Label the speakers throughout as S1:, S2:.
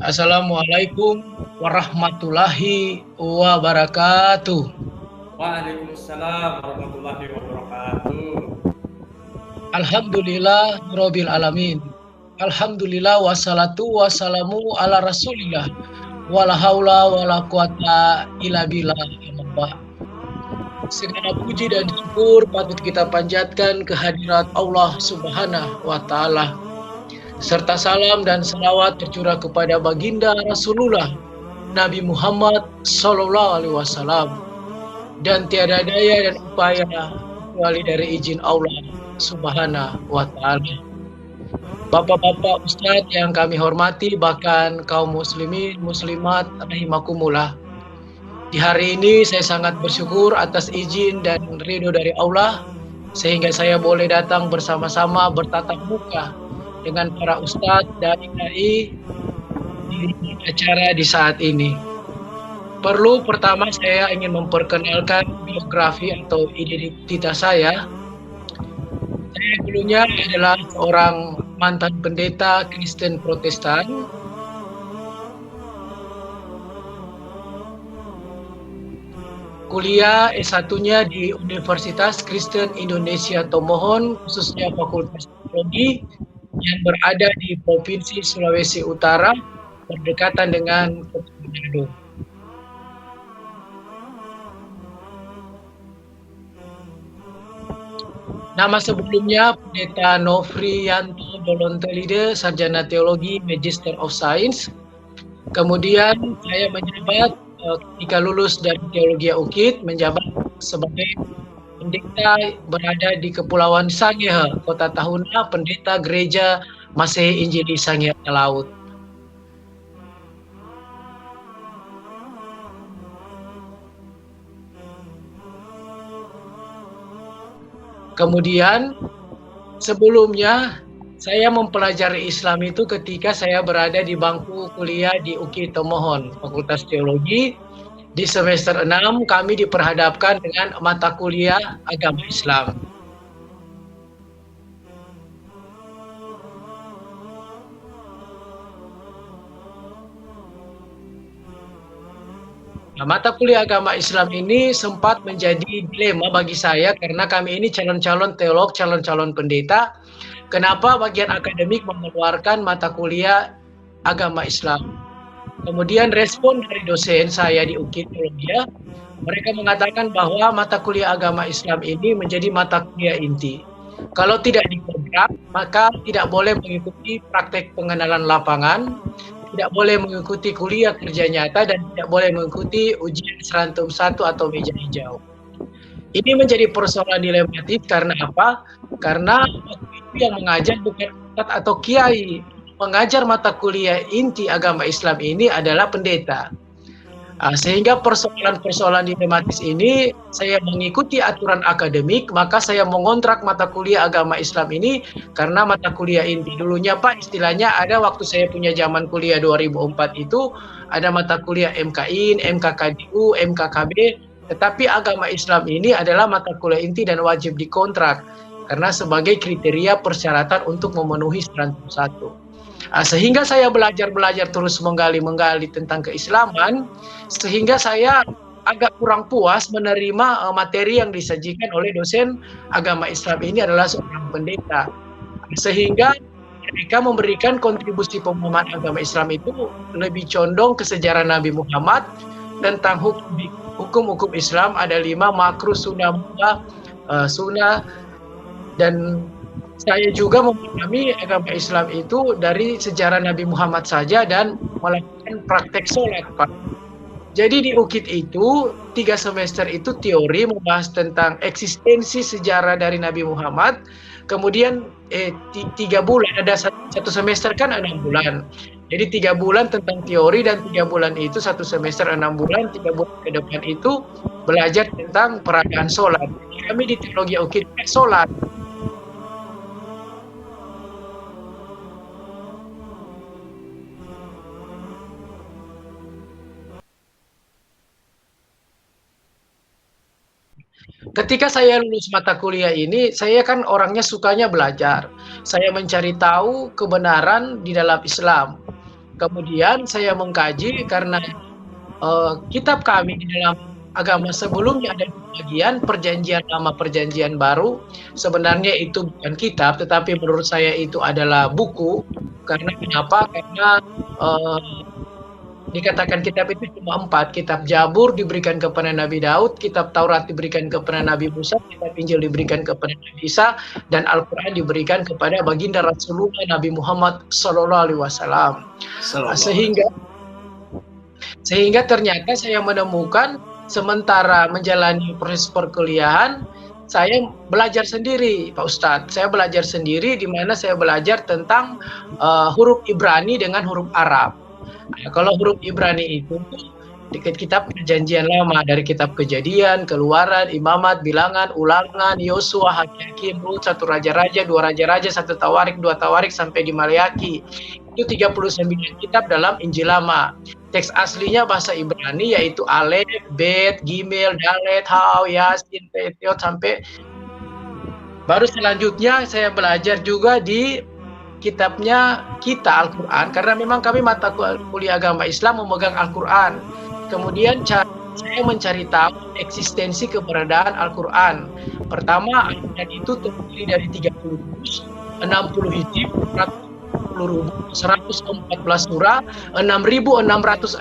S1: Assalamualaikum warahmatullahi wabarakatuh.
S2: Waalaikumsalam warahmatullahi wabarakatuh.
S1: Alhamdulillah Rabbil Alamin. Alhamdulillah wassalatu wassalamu ala rasulillah. Wala haula wala quwata illa billah. Segala puji dan syukur patut kita panjatkan kehadirat Allah Subhanahu wa Ta'ala, serta salam dan salawat tercurah kepada baginda Rasulullah Nabi Muhammad Sallallahu Alaihi Wasallam, dan tiada daya dan upaya kecuali dari izin Allah Subhanahu wa Ta'ala. Bapak-bapak ustadz yang kami hormati, bahkan kaum muslimin muslimat rahimakumullah, di hari ini saya sangat bersyukur atas izin dan ridho dari Allah sehingga saya boleh datang bersama-sama bertatap muka dengan para ustadz dan dai di acara di saat ini. Pertama saya ingin memperkenalkan biografi atau identitas saya. Saya dulunya adalah seorang mantan pendeta Kristen Protestan. Kuliah S1-nya di Universitas Kristen Indonesia Tomohon, khususnya Fakultas Teologi, yang berada di Provinsi Sulawesi Utara, berdekatan dengan Kota Manado. Nama sebelumnya Pendeta Nofriyanto Dolontelide, Sarjana Teologi, Magister of Science. Kemudian saya menjabat ketika lulus dari Teologi UKIT, menjabat sebagai pendeta berada di Kepulauan Sangihe, Kota Tahuna, pendeta Gereja Masehi Injili Sangihe Laut. Kemudian sebelumnya saya mempelajari Islam itu ketika saya berada di bangku kuliah di UKIT Tomohon, Fakultas Teologi. Di semester 6 kami diperhadapkan dengan mata kuliah agama Islam. Nah, mata kuliah agama Islam ini sempat menjadi dilema bagi saya karena kami ini calon-calon teolog, calon-calon pendeta. Kenapa bagian akademik mengeluarkan mata kuliah agama Islam? Kemudian respon dari dosen saya di UKIT Teologi, mereka mengatakan bahwa mata kuliah agama Islam ini menjadi mata kuliah inti. Kalau tidak diprogram, maka tidak boleh mengikuti praktek pengenalan lapangan, tidak boleh mengikuti kuliah kerja nyata, dan tidak boleh mengikuti ujian serantum 1 atau meja hijau. Ini menjadi persoalan dilematis karena apa? Karena itu yang mengajar bukan ustadz atau kiai. Mengajar mata kuliah inti agama Islam ini adalah pendeta. Sehingga persoalan-persoalan dilematis ini, saya mengikuti aturan akademik, maka saya mengontrak mata kuliah agama Islam ini karena mata kuliah inti. Dulunya Pak, istilahnya ada waktu saya punya zaman kuliah 2004 itu, ada mata kuliah MKIN, MKKDU, MKKB, tetapi agama Islam ini adalah mata kuliah inti dan wajib dikontrak. karena sebagai kriteria persyaratan untuk memenuhi 91. Sehingga saya belajar terus menggali tentang keislaman, sehingga saya agak kurang puas menerima materi yang disajikan oleh dosen agama Islam ini adalah seorang pendeta. Sehingga mereka memberikan kontribusi pemahaman agama Islam itu lebih condong ke sejarah Nabi Muhammad tentang hukum Islam ada 5 makruh, sunnah, sunnah, dan saya juga memahami agama Islam itu dari sejarah Nabi Muhammad saja dan melakukan praktek sholat, Pak. Jadi di UKIT itu 3 semester itu teori membahas tentang eksistensi sejarah dari Nabi Muhammad. Kemudian 3 bulan, ada 1 semester kan 6 bulan. Jadi 3 bulan tentang teori dan 3 bulan itu 1 semester 6 bulan, 3 bulan ke depan itu belajar tentang peragaan sholat. Kami di teologi UKIT sholat. Ketika saya lulus mata kuliah ini, saya kan orangnya sukanya belajar. Saya mencari tahu kebenaran di dalam Islam. Kemudian saya mengkaji karena kitab kami di dalam agama sebelumnya ada bagian perjanjian lama, perjanjian baru. Sebenarnya itu bukan kitab, tetapi menurut saya itu adalah buku. Karena kenapa? Karena dikatakan kitab itu cuma 4. Kitab Jabur diberikan kepada Nabi Daud, kitab Taurat diberikan kepada Nabi Musa, kitab Injil diberikan kepada Nabi Isa, dan Al-Quran diberikan kepada baginda Rasulullah Nabi Muhammad SAW. Sehingga ternyata saya menemukan sementara menjalani proses perkuliahan, saya belajar sendiri, Pak Ustadz. Saya belajar sendiri, di mana saya belajar tentang huruf Ibrani dengan huruf Arab. Nah, kalau huruf Ibrani itu dekat kitab perjanjian lama, dari kitab Kejadian, Keluaran, Imamat, Bilangan, Ulangan, Yosua, Hakim, Rut, 1 Raja-Raja, 2 Raja-Raja, 1 Tawarik, 2 Tawarik sampai di Maleaki. Itu 39 kitab dalam Injil Lama. Teks aslinya bahasa Ibrani yaitu Alef, Bet, Gimel, Dalet, Hau, Yasin, Petiot sampai. Baru selanjutnya saya belajar juga di kitabnya kita Al-Quran, karena memang kami mata kuliah agama Islam memegang Al-Quran. Kemudian saya mencari tahu eksistensi keberadaan Al-Quran. Pertama, Al-Quran itu terdiri dari 30 juz, 60 hizib, 114 surah, 6.666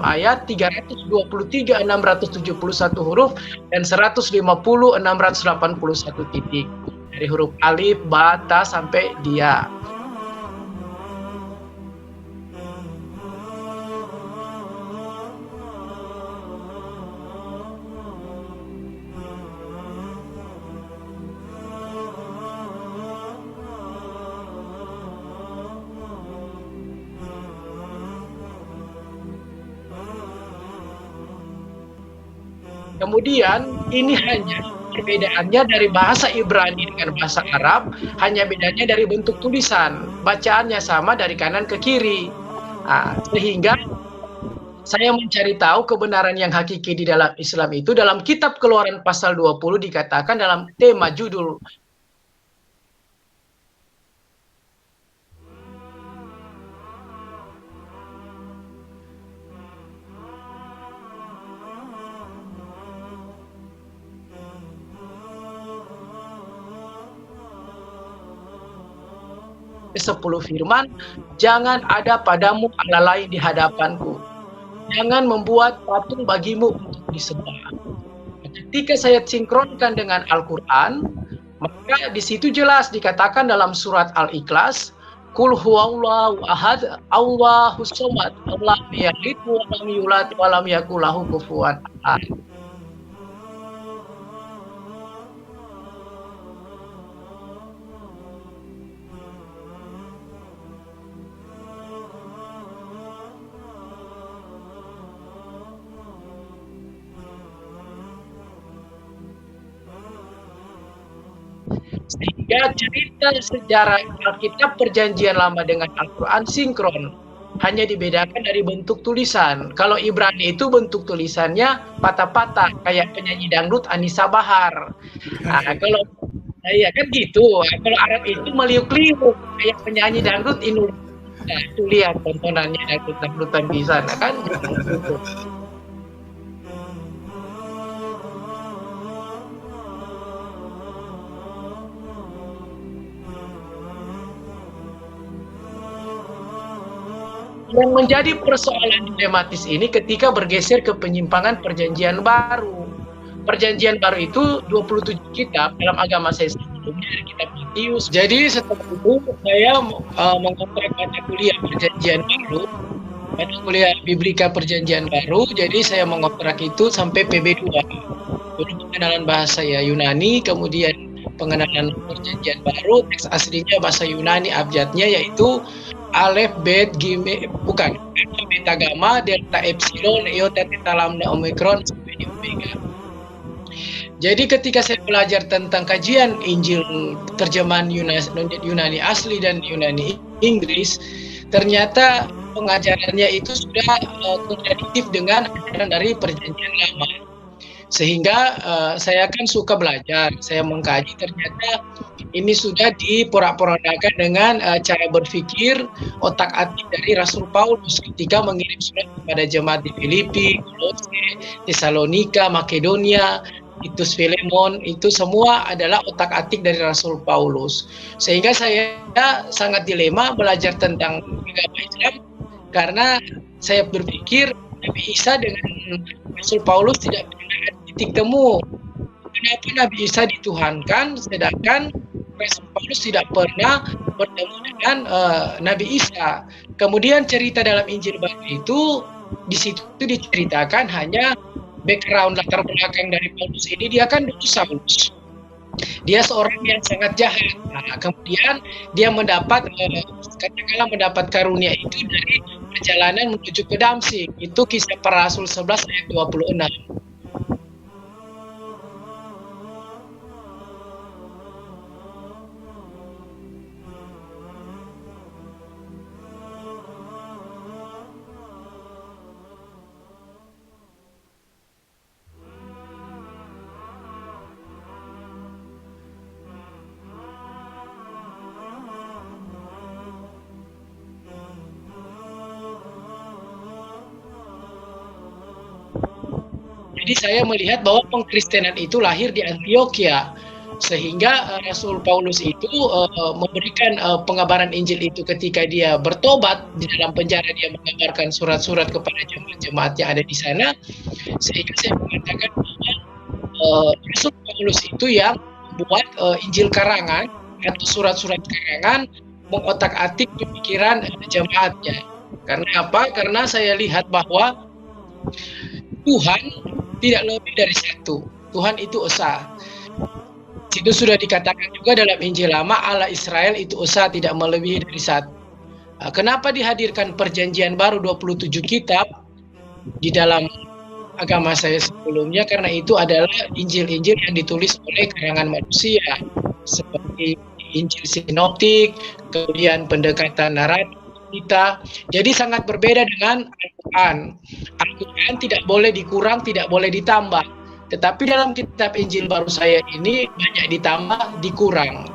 S1: ayat, 323.671 huruf, dan 150.681 titik. Dari huruf alif, ba, ta sampai dia. Kemudian ini hanya perbedaannya dari bahasa Ibrani dengan bahasa Arab, hanya bedanya dari bentuk tulisan. Bacaannya sama dari kanan ke kiri. Sehingga saya mencari tahu kebenaran yang hakiki di dalam Islam itu dalam kitab Keluaran pasal 20 dikatakan dalam tema judul 10 firman, jangan ada padamu Allah lain di hadapanku. Jangan membuat patung bagimu untuk disembah. Ketika saya sinkronkan dengan Al-Quran, maka di situ jelas dikatakan dalam surat Al-Ikhlas, Qul huwallahu ahad, Allahus somad, lam yalid wa lam yulad wa lam yakul lahu kufuwan ahad. Sehingga cerita sejarah Alkitab Perjanjian Lama dengan Al-Quran sinkron, hanya dibedakan dari bentuk tulisan. Kalau Ibrani itu bentuk tulisannya patah-patah, kayak penyanyi dangdut Anissa Bahar. Iya kan gitu. Kalau Arab itu meliuk-liuk kayak penyanyi dangdut Indonesia. Nah, itu lihat tontonannya dangdut-dangdutan di sana kan gitu. Yang menjadi persoalan dilematis ini ketika bergeser ke penyimpangan perjanjian baru. Perjanjian baru itu 27 kitab dalam agama saya sebelumnya dari kitab Matius. Jadi setelah itu saya mengontrak mata kuliah perjanjian baru, mata kuliah Biblika perjanjian baru. Jadi saya mengontrak itu sampai PB2. Dulu pengenalan bahasa ya Yunani, kemudian pengenalan perjanjian baru, teks aslinya bahasa Yunani, abjadnya yaitu Alef, Bet, Gime, bukan, Alpha, Beta, Gamma, Delta, Epsilon, Iota, Theta, Lambda, Omicron, sampai di Omega. Jadi ketika saya belajar tentang kajian Injil terjemahan Yunani asli dan Yunani Inggris, ternyata pengajarannya itu sudah kontradiktif dengan ajaran dari perjanjian lama. Sehingga saya kan suka belajar, saya mengkaji, ternyata ini sudah diporak-porandakan dengan cara berpikir otak-atik dari Rasul Paulus ketika mengirim surat kepada jemaat di Filipi, Kolose, Tesalonika, Makedonia, Titus, Filemon, itu semua adalah otak-atik dari Rasul Paulus. Sehingga saya sangat dilema belajar tentang agama Islam karena saya berpikir Nabi Isa dengan Rasul Paulus tidak pernah ada titik temu. Kenapa Nabi Isa dituhankan sedangkan Rasul Paulus tidak pernah bertemu dengan Nabi Isa. Kemudian cerita dalam Injil baru itu di situ diceritakan hanya background latar belakang dari Paulus ini, dia kan dulu Saulus. Dia seorang yang sangat jahat. Nah, kemudian dia mendapat katakanlah mendapat karunia itu dari perjalanan menuju ke Damsyik. Itu Kisah Para Rasul 11 ayat 26. Jadi saya melihat bahwa pengkristenan itu lahir di Antioquia, sehingga Rasul Paulus itu memberikan pengabaran Injil itu ketika dia bertobat di dalam penjara, dia mengabarkan surat-surat kepada jemaat-jemaat yang ada di sana, sehingga saya mengatakan bahwa Rasul Paulus itu yang membuat Injil karangan atau surat-surat karangan mengotak-atik pemikiran jemaatnya. Karena apa? Karena saya lihat bahwa Tuhan tidak lebih dari satu. Tuhan itu esa. Itu sudah dikatakan juga dalam Injil Lama, Allah Israel itu esa, tidak melebihi dari satu. Kenapa dihadirkan perjanjian baru 27 kitab di dalam agama saya sebelumnya? Karena itu adalah Injil-Injil yang ditulis oleh karangan manusia, seperti Injil sinoptik, kemudian pendekatan naratif kita. Jadi sangat berbeda dengan Al-Quran. Al-Quran tidak boleh dikurang, tidak boleh ditambah. Tetapi dalam kitab Injil baru saya ini banyak ditambah, dikurang.